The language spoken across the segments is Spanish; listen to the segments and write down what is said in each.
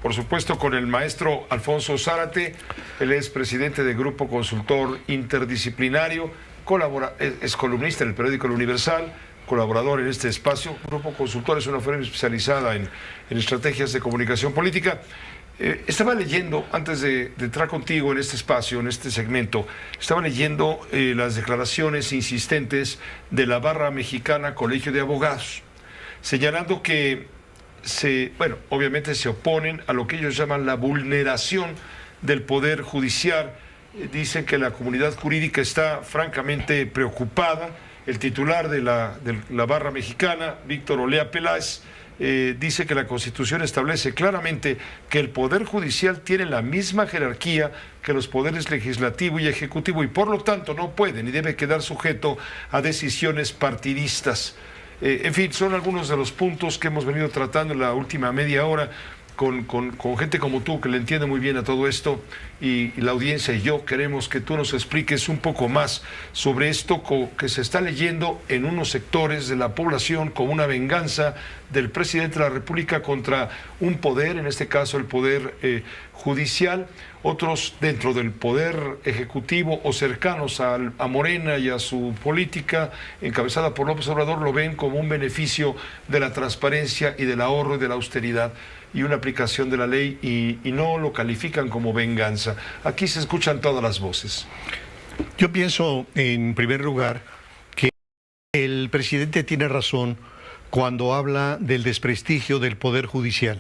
por supuesto, con el maestro Alfonso Zárate. Él es presidente del Grupo Consultor Interdisciplinario, es columnista en el periódico El Universal, colaborador en este espacio. Grupo Consultor es una firma especializada en estrategias de comunicación política. Estaba leyendo, antes de entrar contigo en este espacio, en este segmento, estaba leyendo las declaraciones insistentes de la Barra Mexicana Colegio de Abogados, señalando que obviamente se oponen a lo que ellos llaman la vulneración del Poder Judicial. Dicen que la comunidad jurídica está francamente preocupada. El titular de la Barra Mexicana, Víctor Olea Peláez, dice que la Constitución establece claramente que el Poder Judicial tiene la misma jerarquía que los poderes legislativo y ejecutivo y por lo tanto no puede ni debe quedar sujeto a decisiones partidistas. En fin, son algunos de los puntos que hemos venido tratando en la última media hora con gente como tú, que le entiende muy bien a todo esto, y la audiencia y yo queremos que tú nos expliques un poco más sobre esto que se está leyendo en unos sectores de la población como una venganza del presidente de la República contra un poder, en este caso el poder judicial. Otros dentro del poder ejecutivo o cercanos a Morena y a su política encabezada por López Obrador lo ven como un beneficio de la transparencia y del ahorro y de la austeridad y una aplicación de la ley y no lo califican como venganza. Aquí se escuchan todas las voces. Yo pienso, en primer lugar, que el presidente tiene razón cuando habla del desprestigio del Poder Judicial.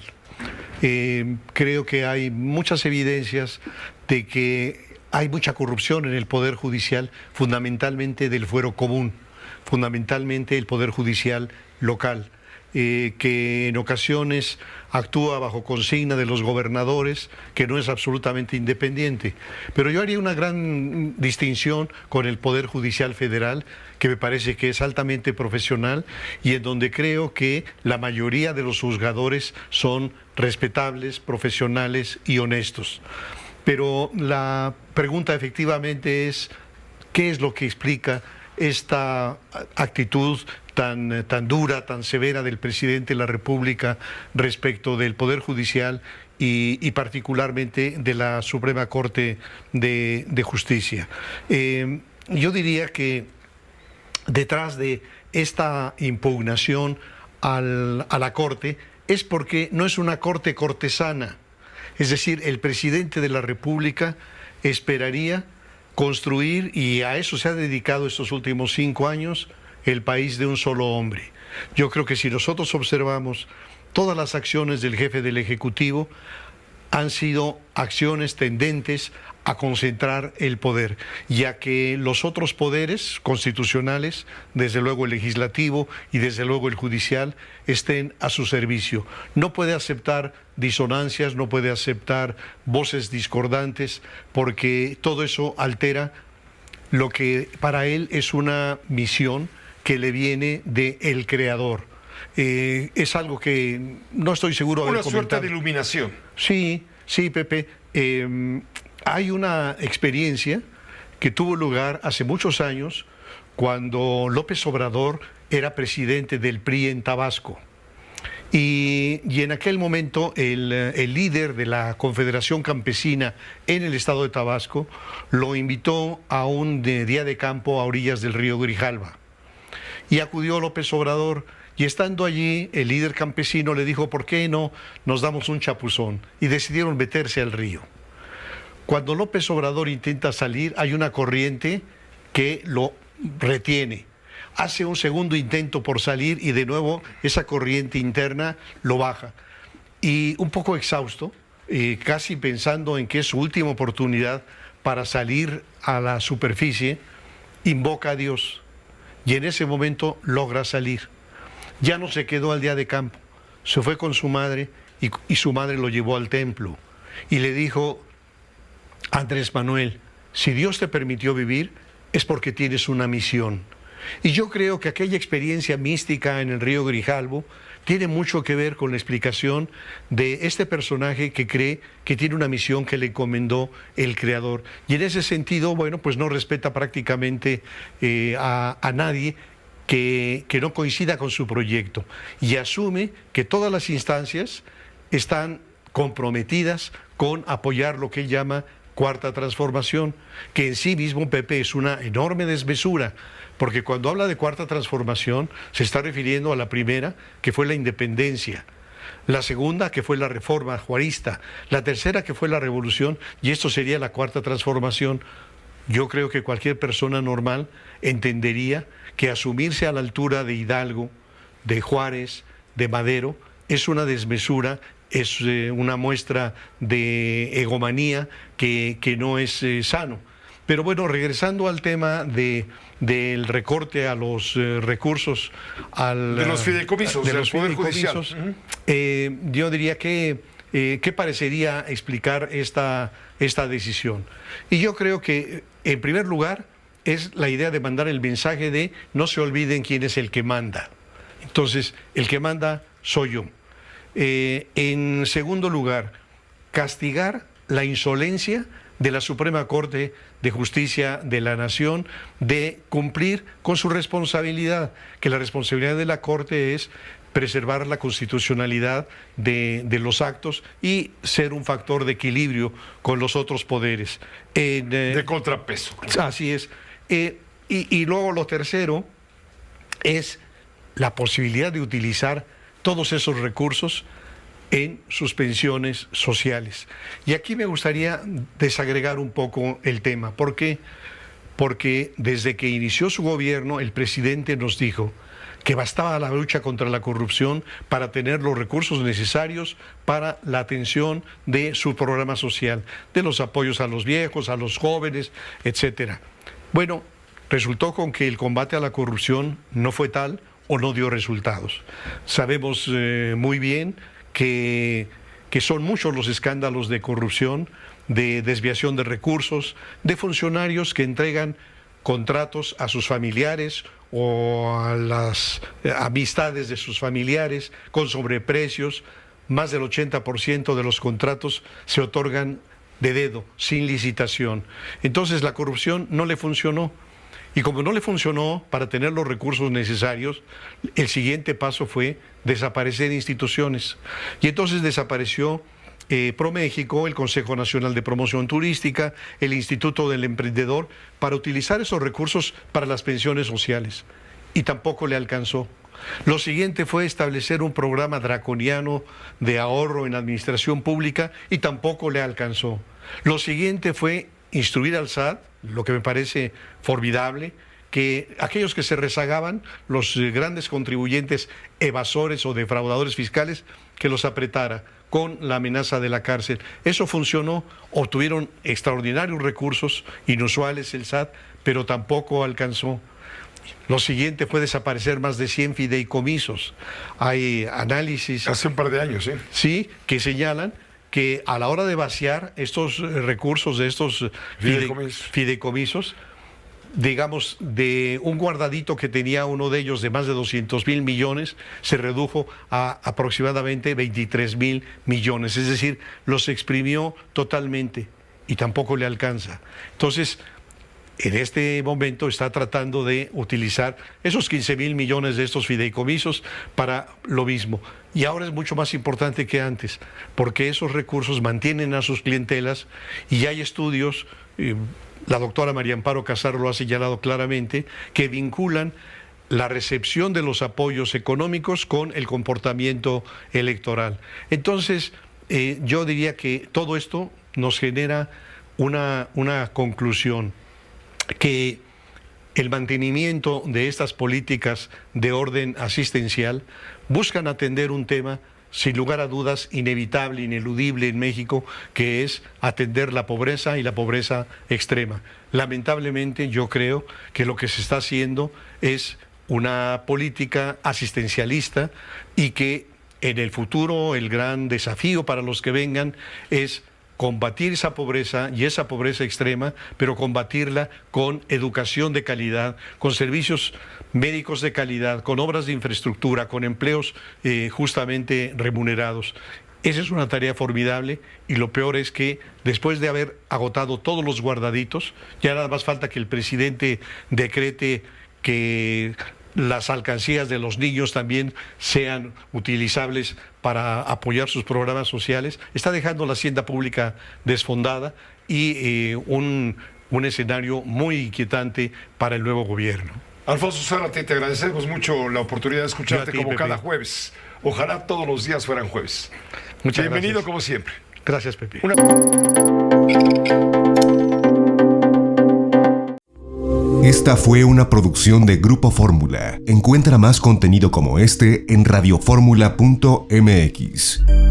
Creo que hay muchas evidencias de que hay mucha corrupción en el Poder Judicial, fundamentalmente del fuero común, fundamentalmente el Poder Judicial local, que en ocasiones actúa bajo consigna de los gobernadores, que no es absolutamente independiente. Pero yo haría una gran distinción con el Poder Judicial Federal, que me parece que es altamente profesional y en donde creo que la mayoría de los juzgadores son respetables, profesionales y honestos. Pero la pregunta efectivamente es, ¿qué es lo que explica esta actitud tan dura, tan severa del presidente de la República respecto del Poder Judicial y particularmente de la Suprema Corte de Justicia? Yo diría que detrás de esta impugnación a la Corte es porque no es una Corte cortesana. Es decir, el presidente de la República esperaría construir, y a eso se ha dedicado estos últimos 5 años, el país de un solo hombre. Yo creo que si nosotros observamos todas las acciones del jefe del Ejecutivo, han sido acciones tendentes a concentrar el poder, ya que los otros poderes constitucionales, desde luego el legislativo y desde luego el judicial, estén a su servicio. No puede aceptar disonancias, no puede aceptar voces discordantes, porque todo eso altera lo que para él es una misión que le viene del Creador. Es algo que no estoy seguro de haber comentado. Una suerte de iluminación. Sí, Pepe. Hay una experiencia que tuvo lugar hace muchos años cuando López Obrador era presidente del PRI en Tabasco. Y en aquel momento el líder de la Confederación Campesina en el estado de Tabasco lo invitó a un día de campo a orillas del río Grijalva. Y acudió López Obrador, y estando allí el líder campesino le dijo: ¿por qué no nos damos un chapuzón? Y decidieron meterse al río. Cuando López Obrador intenta salir, hay una corriente que lo retiene. Hace un segundo intento por salir y de nuevo esa corriente interna lo baja. Y un poco exhausto, casi pensando en que es su última oportunidad para salir a la superficie, invoca a Dios. Y en ese momento logra salir. Ya no se quedó al día de campo, se fue con su madre y su madre lo llevó al templo. Y le dijo: Andrés Manuel, si Dios te permitió vivir, es porque tienes una misión. Y yo creo que aquella experiencia mística en el río Grijalvo tiene mucho que ver con la explicación de este personaje que cree que tiene una misión que le encomendó el Creador. Y en ese sentido, bueno, pues no respeta prácticamente a nadie que no coincida con su proyecto. Y asume que todas las instancias están comprometidas con apoyar lo que él llama cuarta transformación, que en sí mismo, Pepe, es una enorme desmesura, porque cuando habla de cuarta transformación se está refiriendo a la primera, que fue la independencia, la segunda, que fue la reforma juarista, la tercera, que fue la revolución, y esto sería la cuarta transformación. Yo creo que cualquier persona normal entendería que asumirse a la altura de Hidalgo, de Juárez, de Madero, es una desmesura, es una muestra de egomanía que no es sano. Pero bueno, regresando al tema del recorte a los recursos de los fideicomisos, de del los Poder fideicomisos, Judicial. yo diría que ¿qué parecería explicar esta decisión? Y yo creo que, en primer lugar, es la idea de mandar el mensaje de no se olviden quién es el que manda. Entonces, el que manda soy yo. En segundo lugar, castigar la insolencia de la Suprema Corte de Justicia de la Nación de cumplir con su responsabilidad, que la responsabilidad de la Corte es preservar la constitucionalidad de los actos y ser un factor de equilibrio con los otros poderes. De contrapeso. Así es. Y luego lo tercero es la posibilidad de utilizar todos esos recursos en sus pensiones sociales. Y aquí me gustaría desagregar un poco el tema. ¿Por qué? Porque desde que inició su gobierno, el presidente nos dijo que bastaba la lucha contra la corrupción para tener los recursos necesarios para la atención de su programa social, de los apoyos a los viejos, a los jóvenes, etcétera. Bueno, resultó con que el combate a la corrupción no fue tal o no dio resultados. Sabemos muy bien que son muchos los escándalos de corrupción, de desviación de recursos, de funcionarios que entregan contratos a sus familiares o a las amistades de sus familiares con sobreprecios. Más del 80% de los contratos se otorgan de dedo, sin licitación. Entonces la corrupción no le funcionó. Y como no le funcionó para tener los recursos necesarios, el siguiente paso fue desaparecer instituciones. Y entonces desapareció ProMéxico, el Consejo Nacional de Promoción Turística, el Instituto del Emprendedor, para utilizar esos recursos para las pensiones sociales. Y tampoco le alcanzó. Lo siguiente fue establecer un programa draconiano de ahorro en administración pública y tampoco le alcanzó. Lo siguiente fue instruir al SAT, lo que me parece formidable, que aquellos que se rezagaban, los grandes contribuyentes evasores o defraudadores fiscales, que los apretara con la amenaza de la cárcel. Eso funcionó, obtuvieron extraordinarios recursos, inusuales el SAT, pero tampoco alcanzó. Lo siguiente fue desaparecer más de 100 fideicomisos. Hay análisis... Hace un par de años, ¿sí? Sí, que señalan que a la hora de vaciar estos recursos de estos fideicomisos, digamos, de un guardadito que tenía uno de ellos de más de 200,000 millones, se redujo a aproximadamente 23,000 millones. Es decir, los exprimió totalmente y tampoco le alcanza. Entonces, en este momento está tratando de utilizar esos 15,000 millones de estos fideicomisos para lo mismo. Y ahora es mucho más importante que antes, porque esos recursos mantienen a sus clientelas y hay estudios, la doctora María Amparo Casar lo ha señalado claramente, que vinculan la recepción de los apoyos económicos con el comportamiento electoral. Entonces, yo diría que todo esto nos genera una conclusión, que el mantenimiento de estas políticas de orden asistencial buscan atender un tema, sin lugar a dudas, inevitable, ineludible en México, que es atender la pobreza y la pobreza extrema. Lamentablemente, yo creo que lo que se está haciendo es una política asistencialista y que en el futuro el gran desafío para los que vengan es combatir esa pobreza y esa pobreza extrema, pero combatirla con educación de calidad, con servicios médicos de calidad, con obras de infraestructura, con empleos justamente remunerados. Esa es una tarea formidable y lo peor es que después de haber agotado todos los guardaditos, ya nada más falta que el presidente decrete que las alcancías de los niños también sean utilizables para apoyar sus programas sociales. Está dejando la hacienda pública desfondada y un escenario muy inquietante para el nuevo gobierno. Alfonso Zárate, te agradecemos mucho la oportunidad de escucharte como cada jueves. Ojalá todos los días fueran jueves. Muchas Bienvenido gracias. como siempre. Gracias, Pepe. Esta fue una producción de Grupo Fórmula. Encuentra más contenido como este en radioformula.mx.